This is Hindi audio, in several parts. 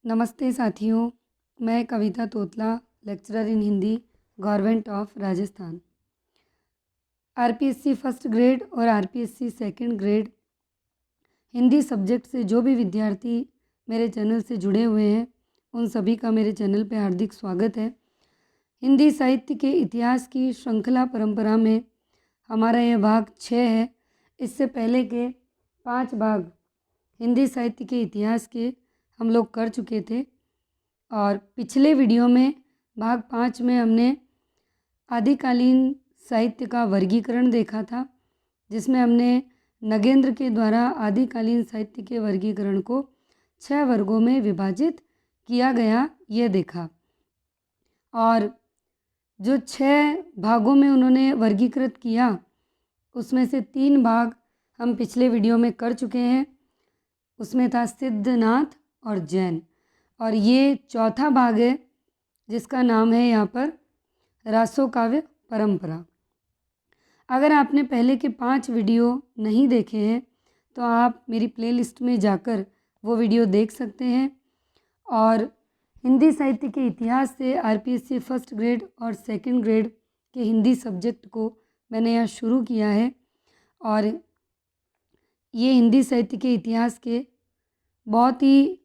नमस्ते साथियों, मैं Kavita Totla, lecturer in Hindi, government of Rajasthan. RPSC first grade और RPSC second grade Hindi subject से जो भी विद्यार्थी मेरे चैनल से जुड़े हुए हैं, उन सभी का मेरे चैनल पे हार्दिक स्वागत है। हिंदी साहित्य के इतिहास की श्रृंखला परंपरा में हमारा यह भाग 6 है। इससे पहले के 5 भाग हिंदी साहित्य के इतिहास के हम लोग कर चुके थे और पिछले वीडियो में भाग 5 में हमने आदिकालीन साहित्य का वर्गीकरण देखा था, जिसमें हमने नगेंद्र के द्वारा आदिकालीन साहित्य के वर्गीकरण को 6 वर्गों में विभाजित किया गया ये देखा। और जो 6 भागों में उन्होंने वर्गीकृत किया, उसमें से 3 भाग हम पिछले वीडियो में कर चुके हैं। उसमें था सिद्धनाथ और जैन, और ये चौथा भाग है जिसका नाम है यहाँ पर रासो काव्य परंपरा। अगर आपने पहले के 5 वीडियो नहीं देखे हैं तो आप मेरी प्लेलिस्ट में जाकर वो वीडियो देख सकते हैं। और हिंदी साहित्य के इतिहास से आरपीएससी फर्स्ट ग्रेड और सेकंड ग्रेड के हिंदी सब्जेक्ट को मैंने यहाँ शुरू किया है। और ये हिंदी साहित्य के इतिहास के बहुत ही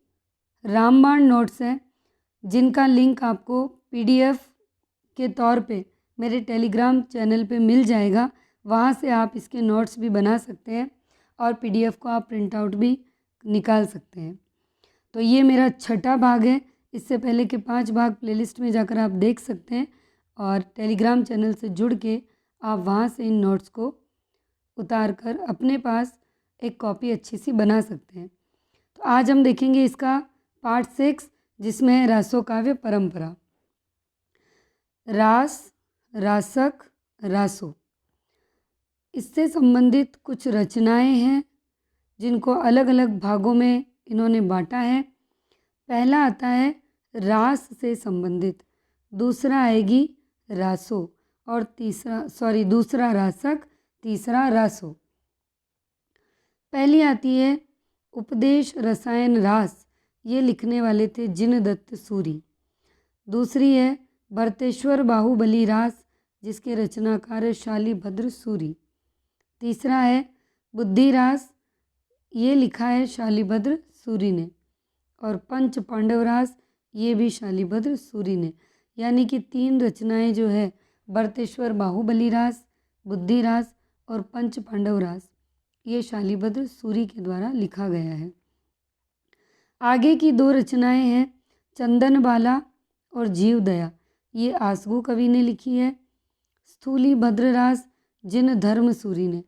रामबाण नोट्स हैं, जिनका लिंक आपको पीडीएफ के तौर पे मेरे टेलीग्राम चैनल पे मिल जाएगा। वहाँ से आप इसके नोट्स भी बना सकते हैं और पीडीएफ को आप प्रिंट आउट भी निकाल सकते हैं। तो ये मेरा 6ठा भाग है। इससे पहले के 5 भाग प्लेलिस्ट में जाकर आप देख सकते हैं और टेलीग्राम चैनल से जुड़ के आप वहाँ से इन नोट्स को उतार कर अपने पास एक कॉपी अच्छी सी बना सकते हैं। तो आज हम देखेंगे इसका पार्ट 6, जिसमें है रासो काव्य परंपरा। रास, रासक, रासो, इससे संबंधित कुछ रचनाएं हैं जिनको अलग अलग भागों में इन्होंने बांटा है। पहला आता है रास से संबंधित, दूसरा आएगी रासो और दूसरा रासक, तीसरा रासो। पहली आती है उपदेश रसायन रास, ये लिखने वाले थे जिनदत्त सूरी। दूसरी है भरतेश्वर बाहुबली रास, जिसके रचनाकार है शालीभद्र सूरी। तीसरा है बुद्धि रास, ये लिखा है शालीभद्र सूरी ने। और पंच पांडव रास, ये भी शालीभद्र सूरी ने। यानी कि 3 रचनाएं जो है भरतेश्वर बाहुबली रास, बुद्धि रास और पंच पांडव रास, ये शालीभद्र सूरी के द्वारा लिखा गया है। आगे की 2 रचनाएं हैं चंदन बाला और जीव दया, ये आसगू कवि ने लिखी है। स्थूली भद्र रास जिन धर्म सूरी ने।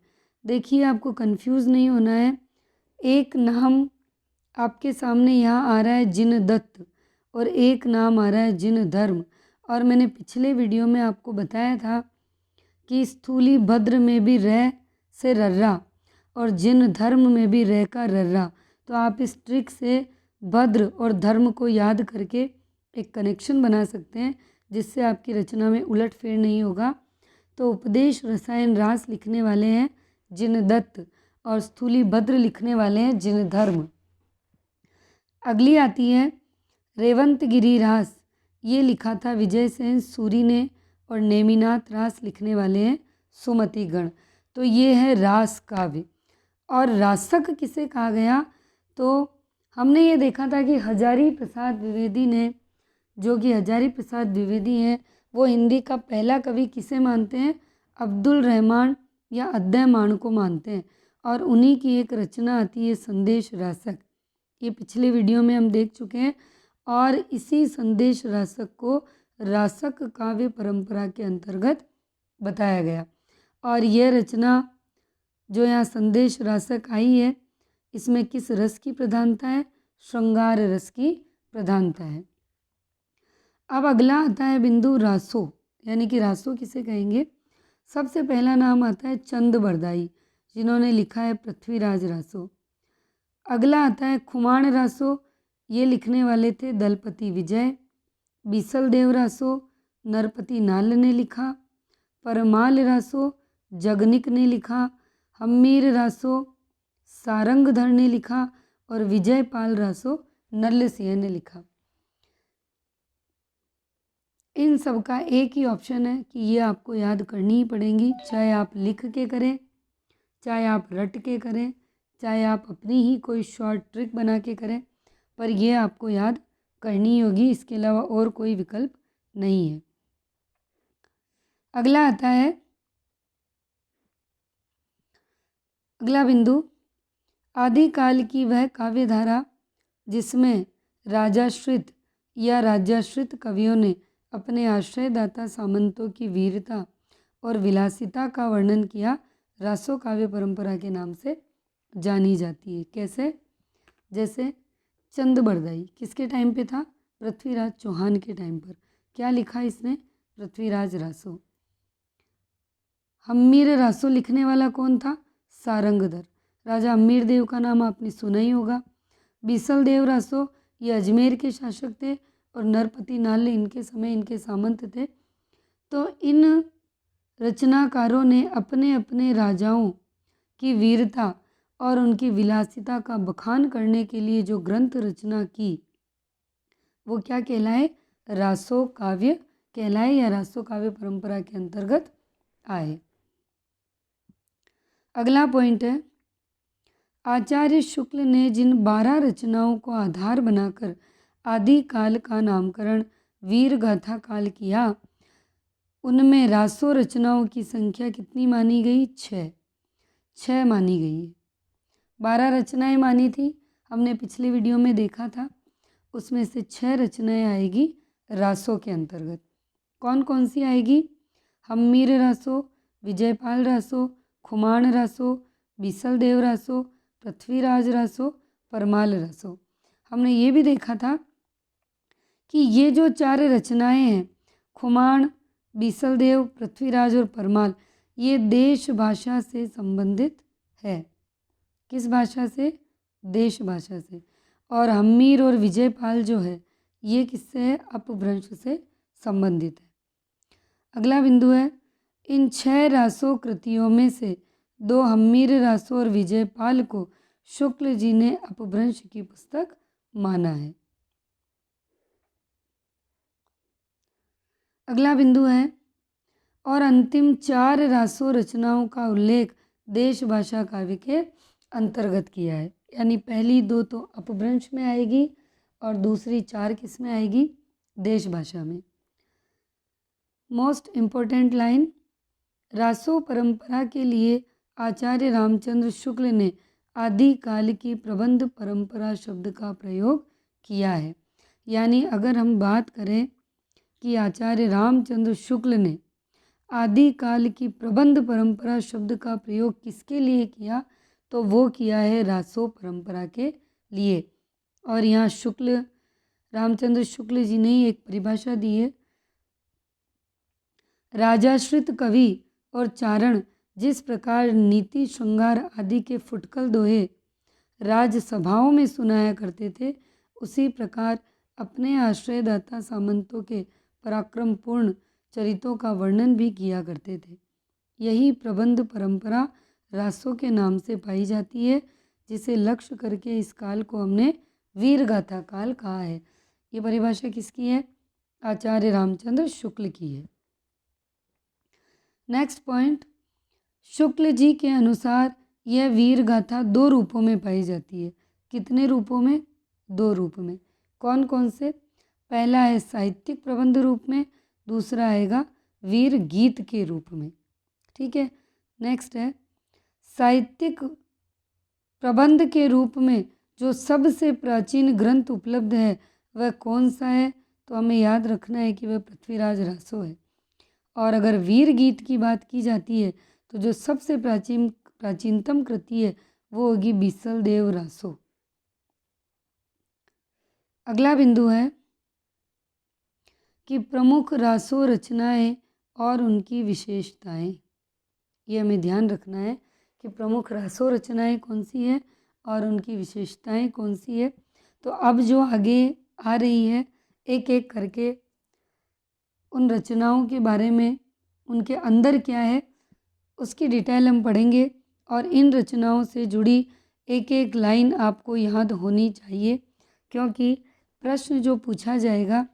देखिए, आपको कंफ्यूज नहीं होना है। एक नाम आपके सामने यहाँ आ रहा है जिनदत्त और एक नाम आ रहा है जिन धर्म। और मैंने पिछले वीडियो में आपको बताया था कि स्थूली भद्र में भी रह से रर्रा और जिन धर्म में भी रह का रर्रा। तो आप इस ट्रिक से भद्र और धर्म को याद करके एक कनेक्शन बना सकते हैं, जिससे आपकी रचना में उलटफेर नहीं होगा। तो उपदेश रसायन रास लिखने वाले हैं जिनदत्त और स्थूली भद्र लिखने वाले हैं जिन धर्म। अगली आती है रेवंतगिरी रास, ये लिखा था विजय सेन सूरी ने और नेमिनाथ रास लिखने वाले हैं सुमति गण। तो ये है रास काव्य। और रासक किसे कहा गया, तो हमने ये देखा था कि हजारी प्रसाद द्विवेदी ने, जो कि हजारी प्रसाद द्विवेदी हैं, वो हिंदी का पहला कवि किसे मानते हैं, अब्दुल रहमान या अद्दैमान को मानते हैं। और उन्हीं की एक रचना आती है संदेश रासक, ये पिछले वीडियो में हम देख चुके हैं। और इसी संदेश रासक को रासक काव्य परंपरा के अंतर्गत बताया गया। और यह रचना जो यहाँ संदेश रासक आई है, इसमें किस रस की प्रधानता है, श्रृंगार रस की प्रधानता है। अब अगला आता है बिंदु रासो, यानी कि रासो किसे कहेंगे। सबसे पहला नाम आता है चंद बरदाई, जिन्होंने लिखा है पृथ्वीराज रासो। अगला आता है खुमाण रासो, ये लिखने वाले थे दलपति विजय। बीसल देव रासो नरपति नाल ने लिखा। परमाल रासो जगनिक ने लिखा। हम्मीर रासो सारंगधर ने लिखा और विजयपाल रासो नरसिंह ने लिखा। इन सब का एक ही ऑप्शन है कि ये आपको याद करनी ही पड़ेंगी, चाहे आप लिख के करें, चाहे आप रट के करें, चाहे आप अपनी ही कोई शॉर्ट ट्रिक बना के करें, पर ये आपको याद करनी ही होगी, इसके अलावा और कोई विकल्प नहीं है। अगला आता है, अगला बिंदु, आदिकाल की वह काव्यधारा जिसमें राजाश्रित या राज्याश्रित कवियों ने अपने आश्रयदाता सामंतों की वीरता और विलासिता का वर्णन किया, रासो काव्य परंपरा के नाम से जानी जाती है। कैसे? जैसे चंद बरदाई किसके टाइम पे था? पृथ्वीराज चौहान के टाइम पर। क्या लिखा इसने? पृथ्वीराज रासो। हम्मीर रासो लिखने वाला कौन था? सारंगधर। राजा हम्मीर देव का नाम आपने सुना ही होगा। बीसल देव रासो ये अजमेर के शासक थे और नरपति नाले इनके समय इनके सामंत थे। तो इन रचनाकारों ने अपने अपने राजाओं की वीरता और उनकी विलासिता का बखान करने के लिए जो ग्रंथ रचना की, वो क्या कहलाए? रासो काव्य कहलाए या रासो काव्य परंपरा के अंतर्गत आए। अगला पॉइंट है, आचार्य शुक्ल ने जिन 12 रचनाओं को आधार बनाकर आदिकाल का नामकरण वीर गाथा काल किया, उनमें रासो रचनाओं की संख्या कितनी मानी गई? 6 मानी गई है। 12 रचनाएं मानी थी, हमने पिछले वीडियो में देखा था, उसमें से 6 रचनाएं आएगी रासो के अंतर्गत। कौन कौन सी आएगी? हम्मीर रासो, विजयपाल रासो, खुमाण रासो, बीसल देव रासो, पृथ्वीराज रासो, परमाल रासो। हमने ये भी देखा था कि ये जो 4 रचनाएं हैं, खुमाण, बीसल देव, पृथ्वीराज और परमाल, ये देश भाषा से संबंधित है। किस भाषा से? देश भाषा से। और हम्मीर और विजयपाल जो है, ये किससे है? अपभ्रंश से संबंधित है। अगला बिंदु है, इन 6 रासो कृतियों में से 2 हम्मीर रासो और विजयपाल को शुक्ल जी ने अपभ्रंश की पुस्तक माना है। अगला बिंदु है, और अंतिम 4 रासो रचनाओं का उल्लेख देश भाषा काव्य के अंतर्गत किया है। यानी पहली 2 तो अपभ्रंश में आएगी और दूसरी 4 किस में आएगी? देश भाषा में। मोस्ट इम्पोर्टेंट लाइन, रासो परंपरा के लिए आचार्य रामचंद्र शुक्ल ने आदिकाल की प्रबंध परंपरा शब्द का प्रयोग किया है। यानी अगर हम बात करें कि आचार्य रामचंद्र शुक्ल ने आदिकाल की प्रबंध परंपरा शब्द का प्रयोग किसके लिए किया, तो वो किया है रासो परंपरा के लिए। और यहाँ शुक्ल, रामचंद्र शुक्ल जी ने एक परिभाषा दी है, राजाश्रित कवि और चारण जिस प्रकार नीति श्रृंगार आदि के फुटकल दोहे राजसभाओं में सुनाया करते थे, उसी प्रकार अपने आश्रयदाता सामंतों के पराक्रमपूर्ण चरित्रों का वर्णन भी किया करते थे। यही प्रबंध परंपरा रासों के नाम से पाई जाती है, जिसे लक्ष्य करके इस काल को हमने वीरगाथा काल कहा है। ये परिभाषा किसकी है? आचार्य रामचंद्र शुक्ल की है। नेक्स्ट पॉइंट, शुक्ल जी के अनुसार यह वीरगाथा 2 रूपों में पाई जाती है। कितने रूपों में? 2 रूप में। कौन कौन से? पहला है साहित्यिक प्रबंध रूप में, दूसरा आएगा वीर गीत के रूप में। ठीक है। नेक्स्ट है, साहित्यिक प्रबंध के रूप में जो सबसे प्राचीन ग्रंथ उपलब्ध है वह कौन सा है? तो हमें याद रखना है कि वह पृथ्वीराज रासो है। और अगर वीर गीत की बात की जाती है तो जो सबसे प्राचीनतम कृति है वो होगी बीसल देव रासो। अगला बिंदु है कि प्रमुख रासो रचनाएं और उनकी विशेषताएं। ये हमें ध्यान रखना है कि प्रमुख रासो रचनाएं कौन सी है और उनकी विशेषताएं कौन सी है। तो अब जो आगे आ रही है, एक एक करके उन रचनाओं के बारे में, उनके अंदर क्या है उसकी डिटेल हम पढ़ेंगे। और इन रचनाओं से जुड़ी एक एक लाइन आपको याद होनी चाहिए, क्योंकि प्रश्न जो पूछा जाएगा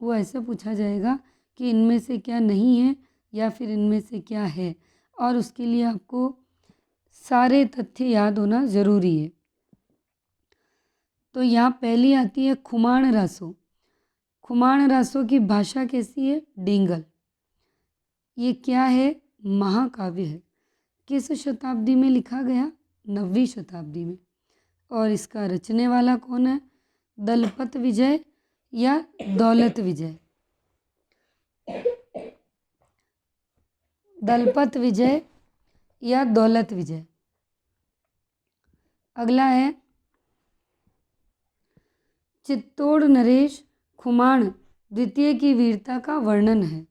वो ऐसे पूछा जाएगा कि इनमें से क्या नहीं है या फिर इनमें से क्या है, और उसके लिए आपको सारे तथ्य याद होना ज़रूरी है। तो यहाँ पहली आती है खुमाण रासो। खुमाण रासो की भाषा कैसी है? डिंगल। ये क्या है? महाकाव्य है। किस शताब्दी में लिखा गया? 9वीं शताब्दी में। और इसका रचने वाला कौन है? दलपत विजय या दौलत विजय? दलपत विजय या दौलत विजय? अगला है चित्तौड़ नरेश खुमाण द्वितीय की वीरता का वर्णन है।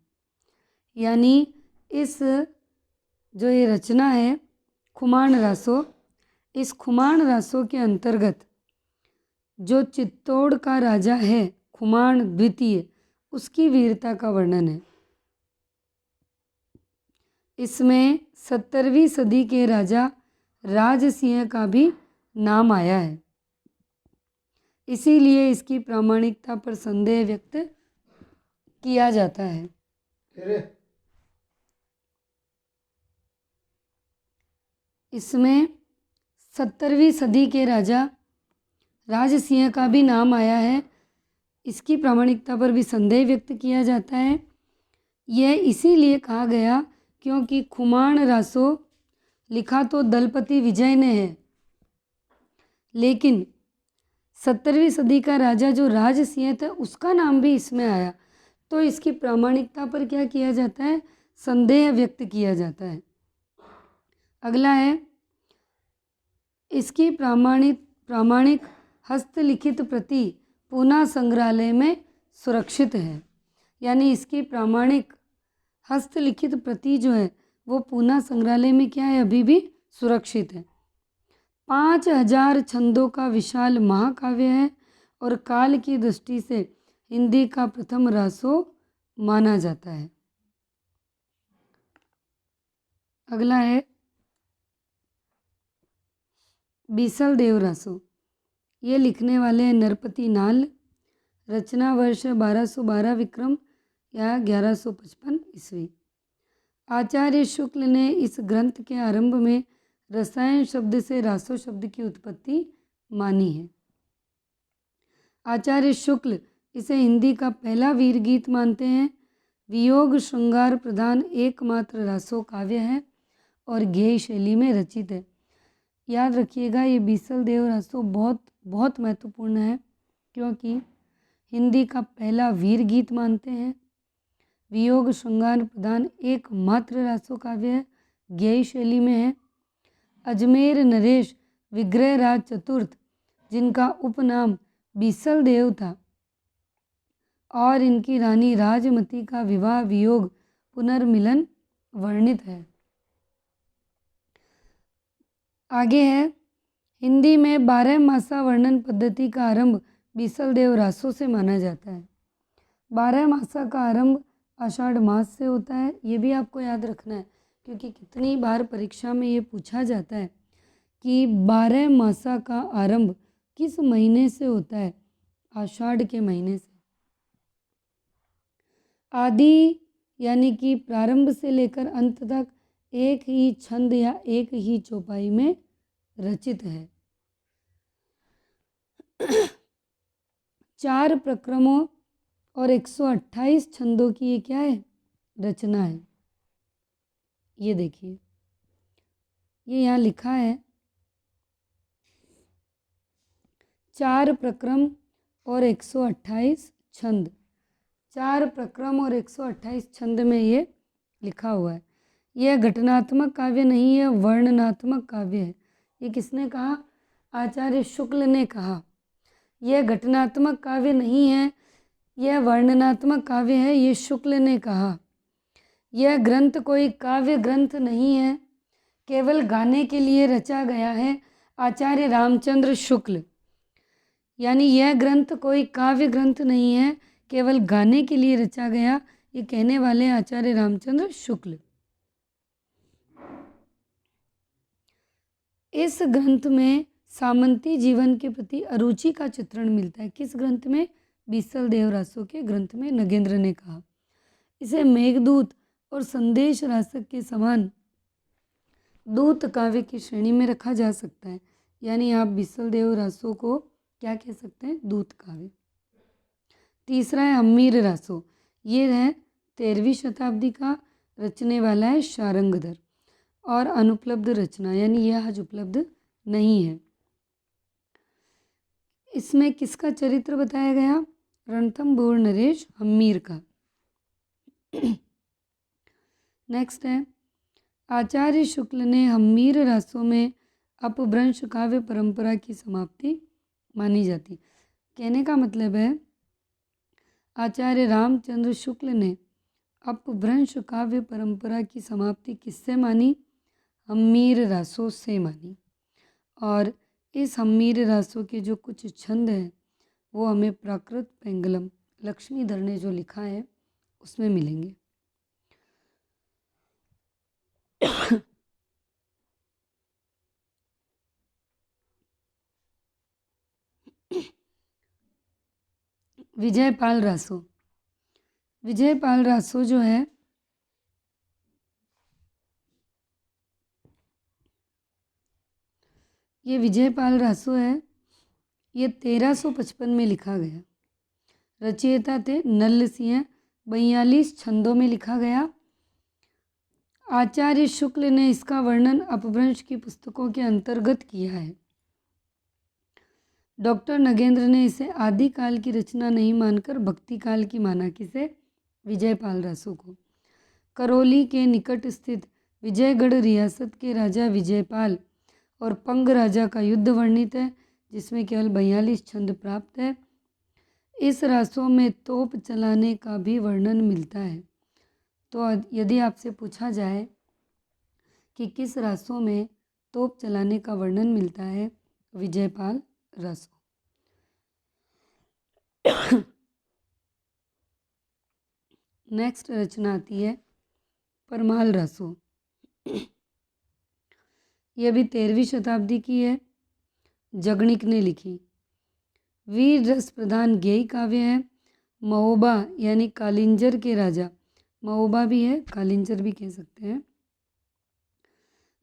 यानी इस जो ये रचना है खुमाण रासो, इस खुमाण रासो के अंतर्गत जो चित्तौड़ का राजा है खुमाण द्वितीय, उसकी वीरता का वर्णन है। इसमें 17वीं सदी के राजा राजसिंह का भी नाम आया है, इसीलिए इसकी प्रामाणिकता पर संदेह व्यक्त किया जाता है। इसमें 17वीं सदी के राजा राजसिंह का भी नाम आया है, इसकी प्रामाणिकता पर भी संदेह व्यक्त किया जाता है। यह इसीलिए कहा गया क्योंकि खुमाण रासो लिखा तो दलपति विजय ने है, लेकिन 17वीं सदी का राजा जो राजसिंह था उसका नाम भी इसमें आया, तो इसकी प्रामाणिकता पर क्या किया जाता है? संदेह व्यक्त किया जाता है। अगला है इसकी प्रामाणिक हस्तलिखित प्रति पूना संग्रहालय में सुरक्षित है। यानी इसकी प्रामाणिक हस्तलिखित प्रति जो है वो पूना संग्रहालय में क्या है? अभी भी सुरक्षित है। 5000 छंदों का विशाल महाकाव्य है और काल की दृष्टि से हिंदी का प्रथम रासो माना जाता है। अगला है बीसल देव रासो। ये लिखने वाले हैं नरपति नाल। रचना वर्ष 1212 विक्रम या 1155 ईस्वी। आचार्य शुक्ल ने इस ग्रंथ के आरंभ में रसायन शब्द से रासो शब्द की उत्पत्ति मानी है। आचार्य शुक्ल इसे हिंदी का पहला वीर गीत मानते हैं। वियोग श्रृंगार प्रधान एकमात्र रासो काव्य है और गेय शैली में रचित है। याद रखिएगा ये बीसल देव रासो बहुत बहुत महत्वपूर्ण है, क्योंकि हिंदी का पहला वीर गीत मानते हैं। वियोग श्रृंगार प्रधान एकमात्र रासो काव्य है, गेय शैली में है। अजमेर नरेश विग्रह राज चतुर्थ, जिनका उपनाम बीसल देव था, और इनकी रानी राजमती का विवाह वियोग पुनर्मिलन वर्णित है। आगे है हिंदी में 12 मासा वर्णन पद्धति का आरंभ बीसल देव रासो से माना जाता है। 12 मासा का आरंभ आषाढ़ मास से होता है। ये भी आपको याद रखना है, क्योंकि कितनी बार परीक्षा में ये पूछा जाता है कि 12 मासा का आरंभ किस महीने से होता है? आषाढ़ के महीने से। आदि यानी कि प्रारंभ से लेकर अंत तक एक ही छंद या एक ही चौपाई में रचित है। 4 प्रक्रमों और 128 छंदों की ये क्या है? रचना है। ये देखिए, ये यहाँ लिखा है 4 प्रक्रम और 128 छंद। 4 प्रक्रम और 128 छंद में ये लिखा हुआ है। यह घटनात्मक काव्य नहीं है, वर्णनात्मक काव्य है। ये किसने कहा? आचार्य शुक्ल ने कहा। यह घटनात्मक काव्य नहीं है, यह वर्णनात्मक काव्य है, ये शुक्ल ने कहा। यह ग्रंथ कोई काव्य ग्रंथ नहीं है, केवल गाने के लिए रचा गया है। आचार्य रामचंद्र शुक्ल। यानी यह ग्रंथ कोई काव्य ग्रंथ नहीं है, केवल गाने के लिए रचा गया, ये कहने वाले आचार्य रामचंद्र शुक्ल। इस ग्रंथ में सामंती जीवन के प्रति अरुचि का चित्रण मिलता है। किस ग्रंथ में? बीसल देव रासो के ग्रंथ में नगेंद्र ने कहा। इसे मेघदूत और संदेश रासक के समान दूत काव्य की श्रेणी में रखा जा सकता है। यानी आप बीसल देव रासो को क्या कह सकते हैं? दूत काव्य। तीसरा है हम्मीर रासो। ये है 13वीं शताब्दी का, रचने वाला है शारंगधर और अनुपलब्ध रचना, यानी यह आज उपलब्ध नहीं है। इसमें किसका चरित्र बताया गया? रणथंभोर नरेश हम्मीर का। नेक्स्ट है आचार्य शुक्ल ने हम्मीर रासों में अपभ्रंश काव्य परंपरा की समाप्ति मानी जाती। कहने का मतलब है आचार्य रामचंद्र शुक्ल ने अपभ्रंश काव्य परंपरा की समाप्ति किससे मानी? हम्मीर रासों से मानी। और इस हम्मीर रासों के जो कुछ छंद हैं वो हमें प्राकृत पेंगलम लक्ष्मीधर ने जो लिखा है उसमें मिलेंगे। विजयपाल रासो। विजयपाल रासो जो है ये विजयपाल रासो है, ये 1355 में लिखा गया। रचयिता थे नल्ल सिंह। 42 छंदों में लिखा गया। आचार्य शुक्ल ने इसका वर्णन अपभ्रंश की पुस्तकों के अंतर्गत किया है। डॉक्टर नगेंद्र ने इसे आदिकाल की रचना नहीं मानकर भक्ति काल की माना। किसे? विजयपाल रासो को। करौली के निकट स्थित विजयगढ़ रियासत के राजा विजयपाल और पंग राजा का युद्ध वर्णित है, जिसमें केवल 42 छंद प्राप्त है। इस रासों में तोप चलाने का भी वर्णन मिलता है। तो यदि आपसे पूछा जाए कि किस रासों में तोप चलाने का वर्णन मिलता है? विजयपाल रासो। नेक्स्ट रचना आती है परमाल रासो। यह भी 13वीं शताब्दी की है, जगणिक ने लिखी। वीर रस प्रधान गेय काव्य है। महोबा यानी कालिंजर के राजा, महोबा भी है, कालिंजर भी कह सकते हैं।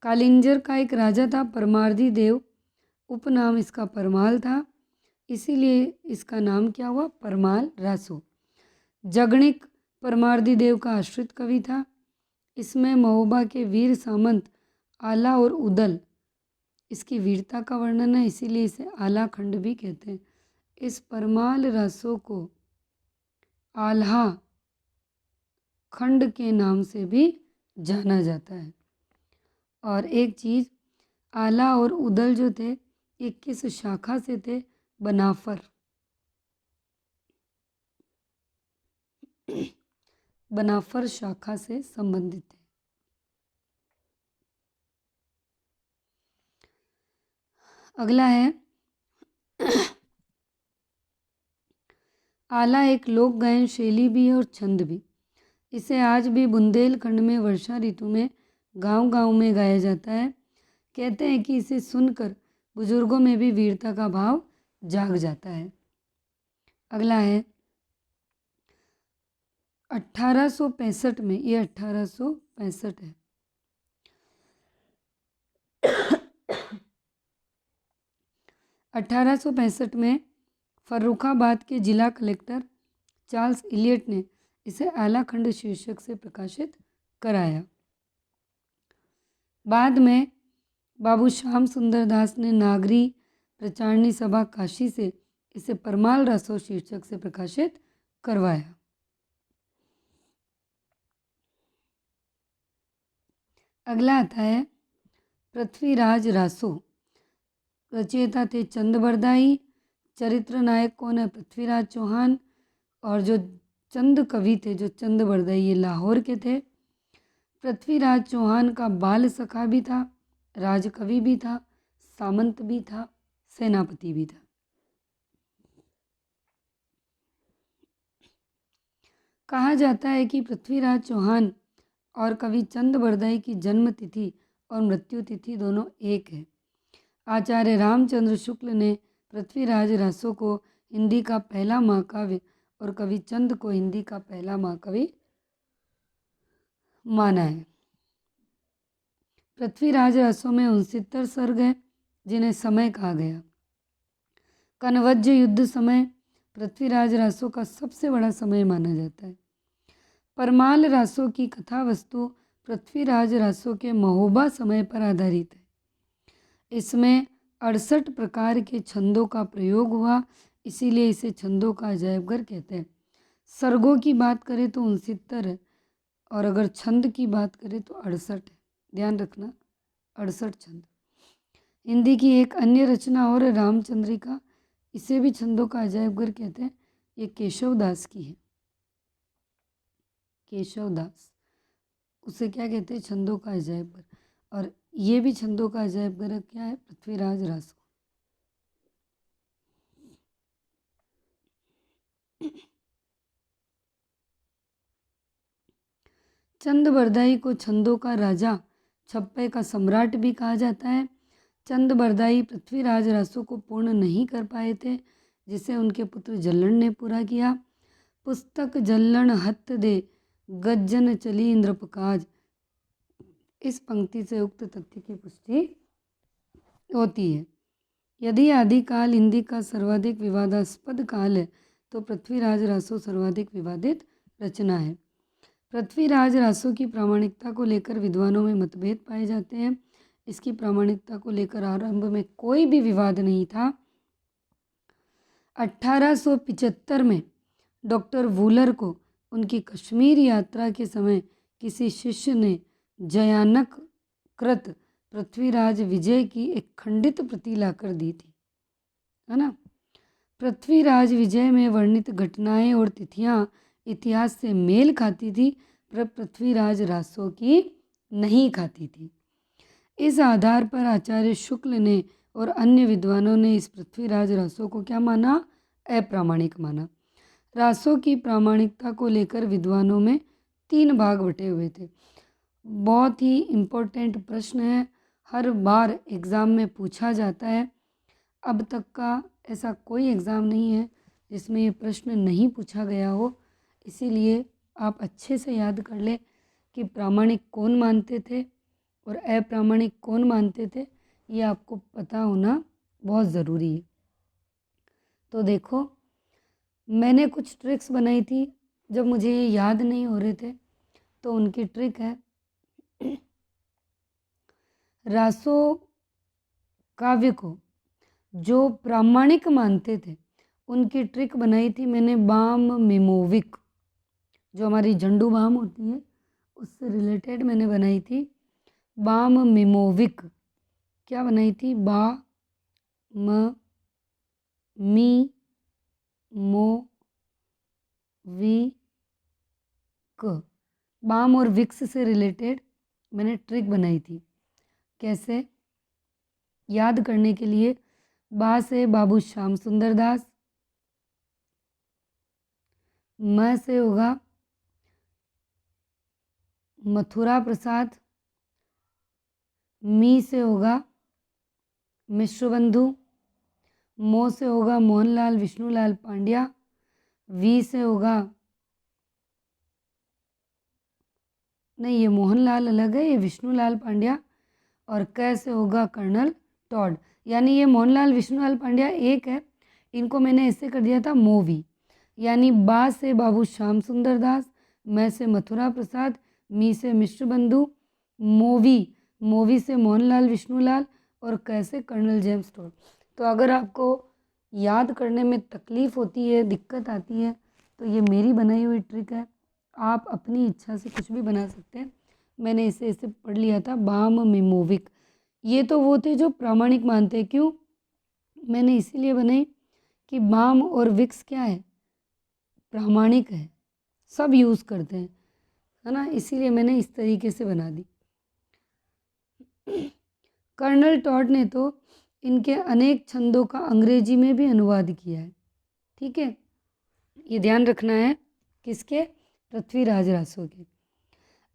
कालिंजर का एक राजा था परमार्दी देव, उपनाम इसका परमाल था, इसीलिए इसका नाम क्या हुआ? परमाल रासो। जगणिक परमार्दी देव का आश्रित कवि था। इसमें महोबा के वीर सामंत आला और उदल इसकी वीरता का वर्णन है, इसीलिए इसे आला खंड भी कहते हैं। इस परमाल रासो को आल्हा खंड के नाम से भी जाना जाता है। और एक चीज़, आला और उदल जो थे ये किस शाखा से थे? बनाफर। बनाफर शाखा से संबंधित थे। अगला है आला एक लोक गायन शैली भी है और छंद भी। इसे आज भी बुंदेलखंड में वर्षा ऋतु में गांव-गांव में गाया जाता है। कहते हैं कि इसे सुनकर बुजुर्गों में भी वीरता का भाव जाग जाता है। अगला है 1865 में, ये 1865 है। 1865 में फर्रुखाबाद के जिला कलेक्टर चार्ल्स इलियट ने इसे आला खंड शीर्षक से प्रकाशित कराया। बाद में बाबू श्याम सुंदर दास ने नागरी प्रचारणी सभा काशी से इसे परमाल रासो शीर्षक से प्रकाशित करवाया। अगला आता है पृथ्वीराज रासो। रचयिता थे चंद बरदाई। चरित्र नायक कौन है? पृथ्वीराज चौहान। और जो चंद कवि थे, जो चंद बरदाई, ये लाहौर के थे। पृथ्वीराज चौहान का बाल सखा भी था, राजकवि भी था, सामंत भी था, सेनापति भी था। कहा जाता है कि पृथ्वीराज चौहान और कवि चंद बरदाई की जन्म तिथि और मृत्यु तिथि दोनों एक है। आचार्य रामचंद्र शुक्ल ने पृथ्वीराज रासो को हिंदी का पहला महाकाव्य और कवि चंद को हिंदी का पहला महाकवि माना है। पृथ्वीराज रासो में 69 सर्ग हैं जिन्हें समय कहा गया। कनवज्ज युद्ध समय पृथ्वीराज रासो का सबसे बड़ा समय माना जाता है। परमाल रासो की कथा वस्तु पृथ्वीराज रासो के महोबा समय पर आधारित है। इसमें 68 प्रकार के छंदों का प्रयोग हुआ, इसीलिए इसे छंदों का अजायबघर कहते हैं। सर्गों की बात करें तो 69 है और अगर छंद की बात करें तो 68 है। ध्यान रखना, 68 छंद। हिंदी की एक अन्य रचना और रामचंद्रिका, इसे भी छंदों का अजायबघर कहते हैं। ये केशवदास की है। केशवदास, उसे क्या कहते हैं? छंदों का अजायबघर। और ये भी छंदों का अजायबघर क्या है? पृथ्वीराज रासो। चंद बरदाई को छंदों का राजा, छप्पे का सम्राट भी कहा जाता है। चंद बरदाई पृथ्वीराज रासो को पूर्ण नहीं कर पाए थे, जिसे उनके पुत्र जल्लण ने पूरा किया। पुस्तक जल्लण हत दे गज्जन चली इंद्रपकाज, इस पंक्ति से उक्त तथ्य की पुष्टि होती है। यदि आदिकाल हिंदी का सर्वाधिक विवादास्पद काल है तो पृथ्वीराज रासो सर्वाधिक विवादित रचना है। पृथ्वीराज रासो की प्रामाणिकता को लेकर विद्वानों में मतभेद पाए जाते हैं। इसकी प्रामाणिकता को लेकर आरंभ में कोई भी विवाद नहीं था। 1875 में डॉक्टर वूलर को उनकी कश्मीर यात्रा के समय किसी शिष्य ने जयानक कृत पृथ्वीराज विजय की एक खंडित प्रति लाकर दी थी, है ना। पृथ्वीराज विजय में वर्णित घटनाएं और तिथियां इतिहास से मेल खाती थी, पर पृथ्वीराज रासो की नहीं खाती थी। इस आधार पर आचार्य शुक्ल ने और अन्य विद्वानों ने इस पृथ्वीराज रासो को क्या माना? अप्रामाणिक माना। रासो की प्रामाणिकता को लेकर विद्वानों में 3 भाग बटे हुए थे। बहुत ही इम्पोर्टेंट प्रश्न है, हर बार एग्ज़ाम में पूछा जाता है। अब तक का ऐसा कोई एग्ज़ाम नहीं है जिसमें ये प्रश्न नहीं पूछा गया हो, इसीलिए आप अच्छे से याद कर ले कि प्रामाणिक कौन मानते थे और अप्रामाणिक कौन मानते थे, ये आपको पता होना बहुत ज़रूरी है। तो देखो, मैंने कुछ ट्रिक्स बनाई थी जब मुझे ये याद नहीं हो रहे थे, तो उनकी ट्रिक है। रासो काव्य को जो प्रामाणिक मानते थे उनकी ट्रिक बनाई थी मैंने बाम मिमोविक, जो हमारी झंडू बाम होती है उससे रिलेटेड मैंने बनाई थी बाम मिमोविक। क्या बनाई थी? बा म मी मो वी क, बाम और विक्स से रिलेटेड मैंने ट्रिक बनाई थी। कैसे? याद करने के लिए, बा से बाबू श्याम सुंदर दास, म से होगा मथुरा प्रसाद, मी से होगा मिश्रबंधु, मो से होगा मोहनलाल विष्णुलाल पांड्या, वी से होगा, नहीं ये मोहनलाल अलग है, ये विष्णुलाल पांड्या, और क से होगा कर्नल टॉड। यानी ये मोहनलाल विष्णुलाल पांड्या एक है, इनको मैंने ऐसे कर दिया था मोवी। यानी बा से बाबू श्याम सुंदर दास, मैं से मथुरा प्रसाद, मी से मिश्रबंधु, मोवी से मोहनलाल विष्णुलाल और क से कर्नल जेम्स टॉड। तो अगर आपको याद करने में तकलीफ़ होती है, दिक्कत आती है, तो ये मेरी बनाई हुई ट्रिक है। आप अपनी इच्छा से कुछ भी बना सकते हैं। मैंने इसे पढ़ लिया था बाम मिमोविक। ये तो वो थे जो प्रामाणिक मानते हैं। क्यों मैंने इसीलिए बनाई कि बाम और विक्स क्या है? प्रामाणिक है, सब यूज़ करते हैं, है ना, इसीलिए मैंने इस तरीके से बना दी। कर्नल टॉड ने तो इनके अनेक छंदों का अंग्रेजी में भी अनुवाद किया है। ठीक है, ये ध्यान रखना है। किसके? पृथ्वीराज रासो के।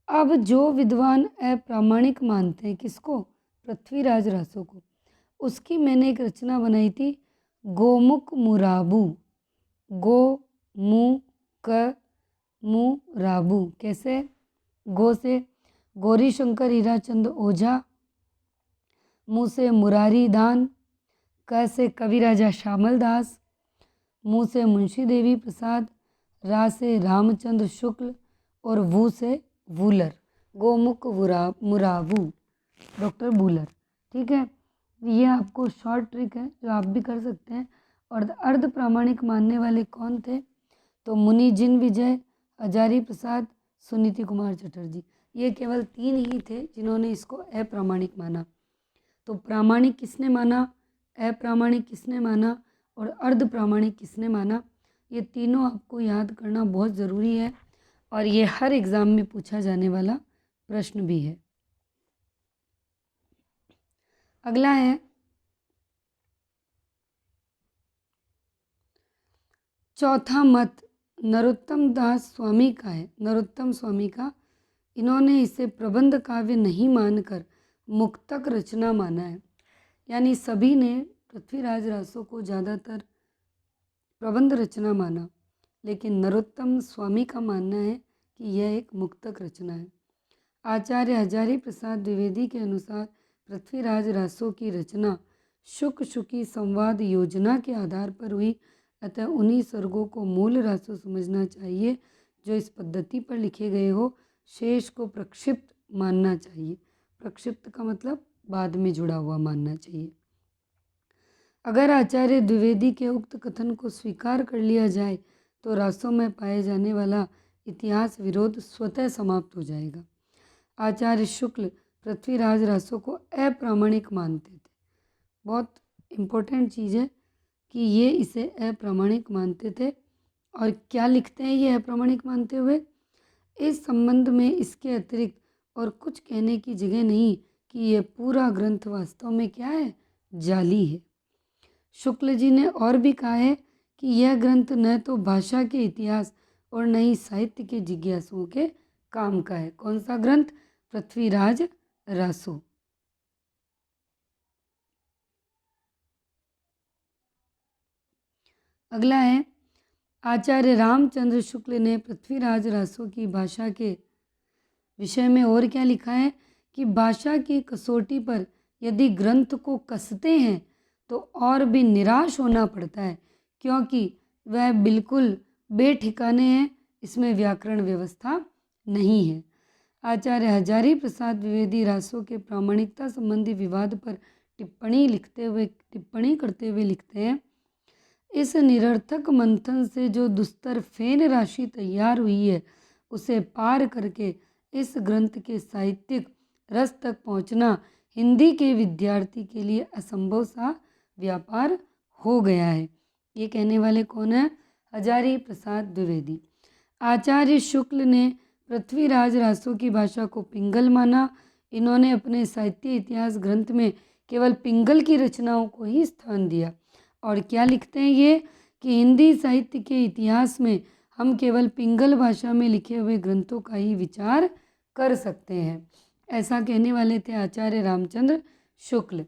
अब जो विद्वान अप्रामाणिक मानते हैं किसको? पृथ्वीराज रासो को, उसकी मैंने एक रचना बनाई थी, गोमुख मुराबू। गो मु क मु राबू। कैसे? गो से गौरी शंकर हीराचंद ओझा, मु से मुरारी दान, क से कविराजा श्यामल दास, मु से मुंशी देवी प्रसाद, रा से रामचंद्र शुक्ल और वू से वूलर। गोमुख मुराबू, डॉक्टर वूलर। ठीक है, ये आपको शॉर्ट ट्रिक है जो आप भी कर सकते हैं। और अर्ध प्रामाणिक मानने वाले कौन थे? तो मुनि जिन विजय, हजारी प्रसाद, सुनीति कुमार चटर्जी। ये केवल 3 ही थे जिन्होंने इसको अप्रामाणिक माना। तो प्रामाणिक किसने माना, अप्रामाणिक किसने माना और अर्ध प्रामाणिक किसने माना, ये तीनों आपको याद करना बहुत ज़रूरी है और ये हर एग्ज़ाम में पूछा जाने वाला प्रश्न भी है। अगला है चौथा मत नरोत्तम दास स्वामी का है, नरोत्तम स्वामी का। इन्होंने इसे प्रबंध काव्य नहीं मानकर मुक्तक रचना माना है। यानी सभी ने पृथ्वीराज रासो को ज़्यादातर प्रबंध रचना माना, लेकिन नरोत्तम स्वामी का मानना है कि यह एक मुक्तक रचना है। आचार्य हजारी प्रसाद द्विवेदी के अनुसार पृथ्वीराज रासो की रचना शुक शुकी संवाद योजना के आधार पर हुई, अतः उन्हीं सर्गों को मूल रासो समझना चाहिए जो इस पद्धति पर लिखे गए हो। शेष को प्रक्षिप्त मानना चाहिए। प्रक्षिप्त का मतलब बाद में जुड़ा हुआ मानना चाहिए। अगर आचार्य द्विवेदी के उक्त कथन को स्वीकार कर लिया जाए तो रासों में पाए जाने वाला इतिहास विरोध स्वतः समाप्त हो जाएगा। आचार्य शुक्ल पृथ्वीराज रासो को अप्रामाणिक मानते थे। बहुत इम्पोर्टेंट चीज़ है कि ये इसे अप्रामाणिक मानते थे। और क्या लिखते हैं ये अप्रामाणिक मानते हुए? इस संबंध में इसके अतिरिक्त और कुछ कहने की जगह नहीं कि यह पूरा ग्रंथ वास्तव में क्या है? जाली है। शुक्ल जी ने और भी कहा है कि यह ग्रंथ न तो भाषा के इतिहास और न ही साहित्य के जिज्ञासुओं के काम का है। कौन सा ग्रंथ? पृथ्वीराज रासो। अगला है आचार्य रामचंद्र शुक्ल ने पृथ्वीराज रासो की भाषा के विषय में और क्या लिखा है कि भाषा की कसौटी पर यदि ग्रंथ को कसते हैं तो और भी निराश होना पड़ता है, क्योंकि वह बिल्कुल बेठिकाने हैं, इसमें व्याकरण व्यवस्था नहीं है। आचार्य हजारी प्रसाद द्विवेदी रासो के प्रामाणिकता संबंधी विवाद पर टिप्पणी करते हुए लिखते हैं, इस निरर्थक मंथन से जो दुस्तर फेन राशि तैयार हुई है उसे पार करके इस ग्रंथ के साहित्यिक रस तक पहुंचना हिंदी के विद्यार्थी के लिए असंभव सा व्यापार हो गया है। ये कहने वाले कौन है? हजारी प्रसाद द्विवेदी। आचार्य शुक्ल ने पृथ्वीराज रासो की भाषा को पिंगल माना। इन्होंने अपने साहित्य इतिहास ग्रंथ में केवल पिंगल की रचनाओं को ही स्थान दिया। और क्या लिखते हैं ये कि हिंदी साहित्य के इतिहास में हम केवल पिंगल भाषा में लिखे हुए ग्रंथों का ही विचार कर सकते हैं। ऐसा कहने वाले थे आचार्य रामचंद्र शुक्ल।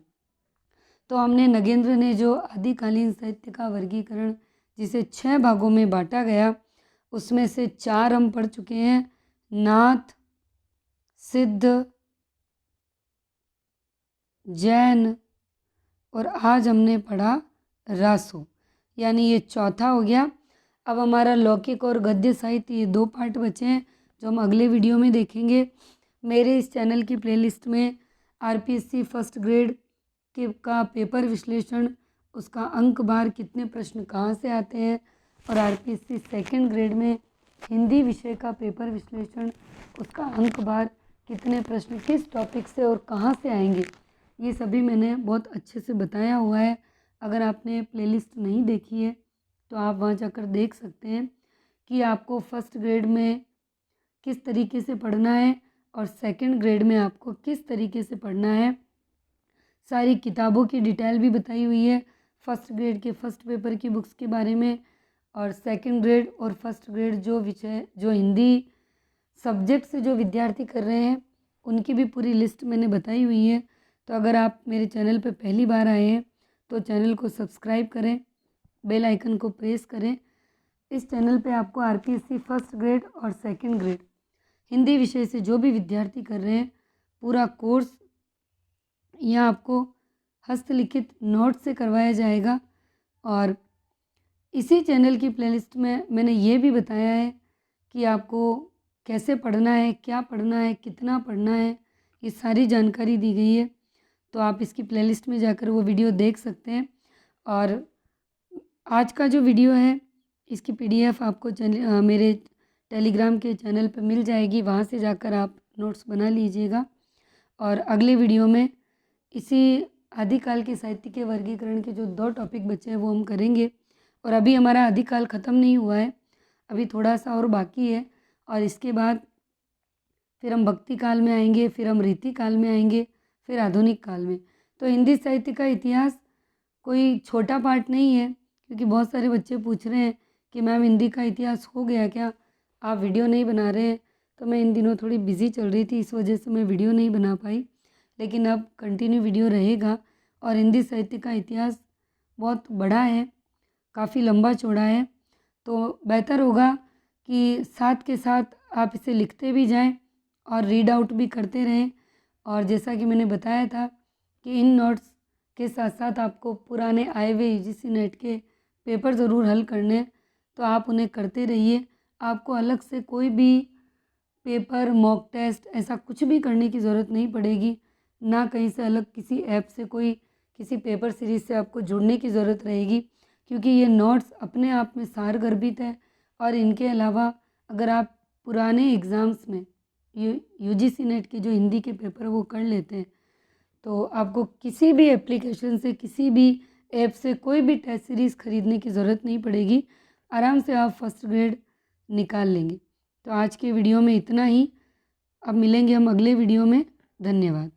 तो हमने नगेंद्र ने जो आदिकालीन साहित्य का वर्गीकरण जिसे 6 भागों में बांटा गया उसमें से 4 हम पढ़ चुके हैं, नाथ, सिद्ध, जैन और आज हमने पढ़ा रासो, यानी ये चौथा हो गया। अब हमारा लौकिक और गद्य साहित्य ये 2 पार्ट बचे हैं जो हम अगले वीडियो में देखेंगे। मेरे इस चैनल की प्लेलिस्ट में आरपीएससी फर्स्ट ग्रेड का पेपर विश्लेषण, उसका अंक बार, कितने प्रश्न कहाँ से आते हैं, और आरपीएससी सेकंड ग्रेड में हिंदी विषय का पेपर विश्लेषण, उसका अंक बार, कितने प्रश्न किस टॉपिक से और कहाँ से आएंगे, ये सभी मैंने बहुत अच्छे से बताया हुआ है। अगर आपने प्लेलिस्ट नहीं देखी है तो आप वहाँ जाकर देख सकते हैं कि आपको फर्स्ट ग्रेड में किस तरीके से पढ़ना है और सेकंड ग्रेड में आपको किस तरीके से पढ़ना है। सारी किताबों की डिटेल भी बताई हुई है, फर्स्ट ग्रेड के फर्स्ट पेपर की बुक्स के बारे में, और सेकंड ग्रेड और फर्स्ट ग्रेड जो विषय जो हिंदी सब्जेक्ट से जो विद्यार्थी कर रहे हैं उनकी भी पूरी लिस्ट मैंने बताई हुई है। तो अगर आप मेरे चैनल पर पहली बार आए हैं तो चैनल को सब्सक्राइब करें, बेल आइकन को प्रेस करें। इस चैनल पे आपको आरपीएससी फर्स्ट ग्रेड और सेकंड ग्रेड हिंदी विषय से जो भी विद्यार्थी कर रहे हैं पूरा कोर्स यहाँ आपको हस्तलिखित नोट से करवाया जाएगा। और इसी चैनल की प्लेलिस्ट में मैंने ये भी बताया है कि आपको कैसे पढ़ना है, क्या पढ़ना है, कितना पढ़ना है, ये सारी जानकारी दी गई है। तो आप इसकी प्लेलिस्ट में जाकर वो वीडियो देख सकते हैं। और आज का जो वीडियो है इसकी पीडीएफ आपको मेरे टेलीग्राम के चैनल पर मिल जाएगी, वहाँ से जाकर आप नोट्स बना लीजिएगा। और अगले वीडियो में इसी आदिकाल के साहित्य के वर्गीकरण के जो 2 टॉपिक बचे हैं वो हम करेंगे। और अभी हमारा आदिकाल ख़त्म नहीं हुआ है, अभी थोड़ा सा और बाकी है। और इसके बाद फिर हम भक्ति काल में आएंगे, फिर हम रीति काल में आएंगे, फिर आधुनिक काल में। तो हिंदी साहित्य का इतिहास कोई छोटा पार्ट नहीं है, क्योंकि बहुत सारे बच्चे पूछ रहे हैं कि मैम हिंदी का इतिहास हो गया क्या, आप वीडियो नहीं बना रहे हैं। तो मैं इन दिनों थोड़ी बिज़ी चल रही थी, इस वजह से मैं वीडियो नहीं बना पाई, लेकिन अब कंटिन्यू वीडियो रहेगा। और हिंदी साहित्य का इतिहास बहुत बड़ा है, काफ़ी लंबा चौड़ा है, तो बेहतर होगा कि साथ के साथ आप इसे लिखते भी जाएं और रीड आउट भी करते रहें। और जैसा कि मैंने बताया था कि इन नोट्स के साथ साथ आपको पुराने आए हुए यूजीसी नेट के पेपर ज़रूर हल करने हैं, तो आप उन्हें करते रहिए। आपको अलग से कोई भी पेपर, मॉक टेस्ट ऐसा कुछ भी करने की ज़रूरत नहीं पड़ेगी, ना कहीं से अलग किसी ऐप से कोई किसी पेपर सीरीज़ से आपको जुड़ने की ज़रूरत रहेगी, क्योंकि ये नोट्स अपने आप में सारगर्भित है। और इनके अलावा अगर आप पुराने एग्ज़ाम्स में यूजीसी नेट के जो हिंदी के पेपर वो कर लेते हैं, तो आपको किसी भी एप्लीकेशन से, किसी भी ऐप से कोई भी टेस्ट सीरीज़ ख़रीदने की ज़रूरत नहीं पड़ेगी, आराम से आप फर्स्ट ग्रेड निकाल लेंगे। तो आज के वीडियो में इतना ही, अब मिलेंगे हम अगले वीडियो में। धन्यवाद।